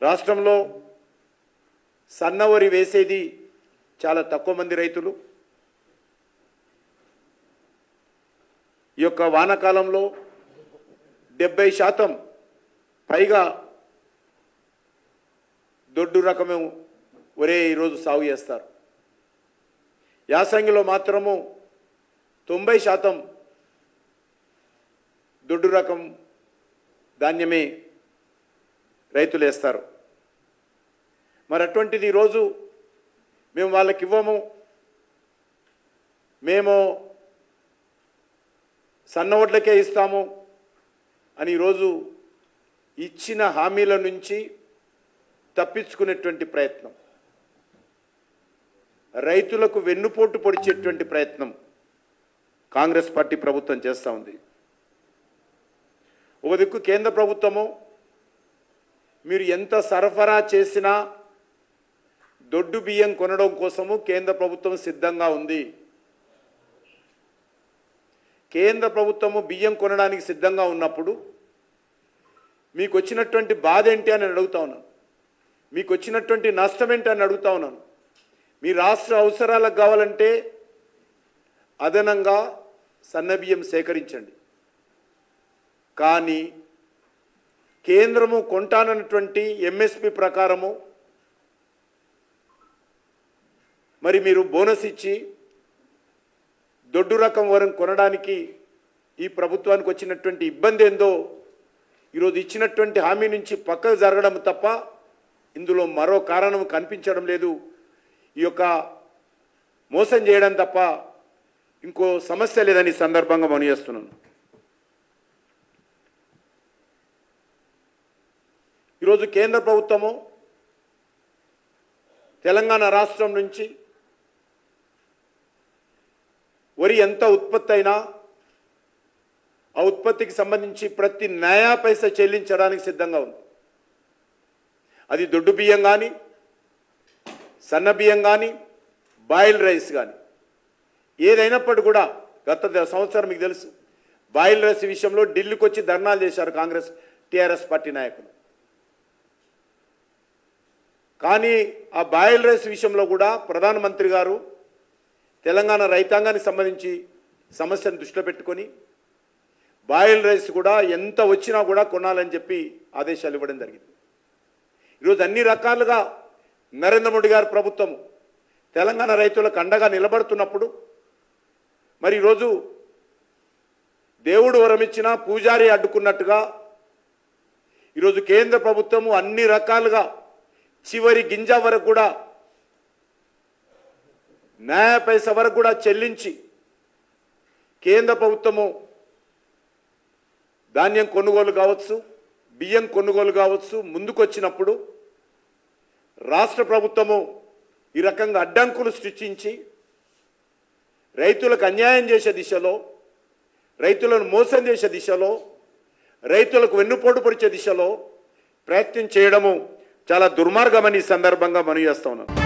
రాష్ట్రంలో సన్న వరి వేసేది చాలా తక్కువ మంది రైతులు. ఈ యొక్క వానాకాలంలో 70% పైగా దొడ్డు రకము వరే ఈరోజు సాగు చేస్తారు. యాసంగిలో మాత్రము 90% దొడ్డు రకం ధాన్యమే రైతులు వేస్తారు. మరి అటువంటిది ఈరోజు మేము వాళ్ళకి ఇవ్వము, మేము సన్న వడ్లకే ఇస్తాము అని ఈరోజు ఇచ్చిన హామీల నుంచి తప్పించుకునేటువంటి ప్రయత్నం, రైతులకు వెన్నుపోటు పొడిచేటువంటి ప్రయత్నం కాంగ్రెస్ పార్టీ ప్రభుత్వం చేస్తూ ఉంది. ఒక దిక్కు కేంద్ర ప్రభుత్వము మీరు ఎంత సరఫరా చేసినా దొడ్డు బియ్యం కొనడం కోసము కేంద్ర ప్రభుత్వం సిద్ధంగా ఉంది. కేంద్ర ప్రభుత్వము బియ్యం కొనడానికి సిద్ధంగా ఉన్నప్పుడు మీకు వచ్చినటువంటి బాధ ఏంటి అని అడుగుతా ఉన్నాను, మీకు వచ్చినటువంటి నష్టం ఏంటి అని అడుగుతా ఉన్నాను. మీ రాష్ట్ర అవసరాలకు కావాలంటే అదనంగా సన్నబియ్యం సేకరించండి, కానీ కేంద్రము కొంటానన్నటువంటి ఎంఎస్పి ప్రకారము మరి మీరు బోనస్ ఇచ్చి దొడ్డు రకం వరం కొనడానికి ఈ ప్రభుత్వానికి వచ్చినటువంటి ఇబ్బంది ఏందో ఈరోజు ఇచ్చినటువంటి హామీ నుంచి పక్కకు జరగడం తప్ప ఇందులో మరో కారణం కనిపించడం లేదు. ఈ యొక్క మోసం చేయడం తప్ప ఇంకో సమస్య లేదని సందర్భంగా మనం చేస్తున్నాను. ఈరోజు కేంద్ర ప్రభుత్వము తెలంగాణ రాష్ట్రం నుంచి వరి ఎంత ఉత్పత్తి అయినా ఆ ఉత్పత్తికి సంబంధించి ప్రతి నయా పైసా చెల్లించడానికి సిద్ధంగా ఉంది. అది దొడ్డు బియ్యం కానీ, సన్న బియ్యం కానీ, బాయిల్ రైస్ కానీ ఏదైనప్పటికీ కూడా గత సంవత్సరం మీకు తెలుసు బాయిల్ రైస్ విషయంలో ఢిల్లీకి వచ్చి ధర్నాలు చేశారు కాంగ్రెస్ టీఆర్ఎస్ పార్టీ నాయకులు. కానీ ఆ బాయిల్ రైస్ విషయంలో కూడా ప్రధానమంత్రి గారు తెలంగాణ రైతాంగానికి సంబంధించి సమస్యను దృష్టిలో పెట్టుకొని బాయిల్ రైస్ కూడా ఎంత వచ్చినా కూడా కొనాలని చెప్పి ఆదేశాలు ఇవ్వడం జరిగింది. ఈరోజు అన్ని రకాలుగా నరేంద్ర మోడీ గారి ప్రభుత్వము తెలంగాణ రైతులకు అండగా నిలబడుతున్నప్పుడు మరి ఈరోజు దేవుడు వరమిచ్చినా పూజారి అడ్డుకున్నట్టుగా ఈరోజు కేంద్ర ప్రభుత్వము అన్ని రకాలుగా చివరి గింజ వరకు కూడా న్యాయ పైస వరకు కూడా చెల్లించి కేంద్ర ప్రభుత్వము ధాన్యం కొనుగోలు కావచ్చు, బియ్యం కొనుగోలు కావచ్చు ముందుకొచ్చినప్పుడు రాష్ట్ర ప్రభుత్వము ఈ రకంగా అడ్డంకులు సృష్టించి రైతులకు అన్యాయం చేసే దిశలో, రైతులను మోసం చేసే దిశలో, రైతులకు వెన్నుపోటు పొడిచే దిశలో ప్రయత్నం చేయడము చాలా దుర్మార్గమని సందర్భంగా మనం చేస్తా ఉన్నాం.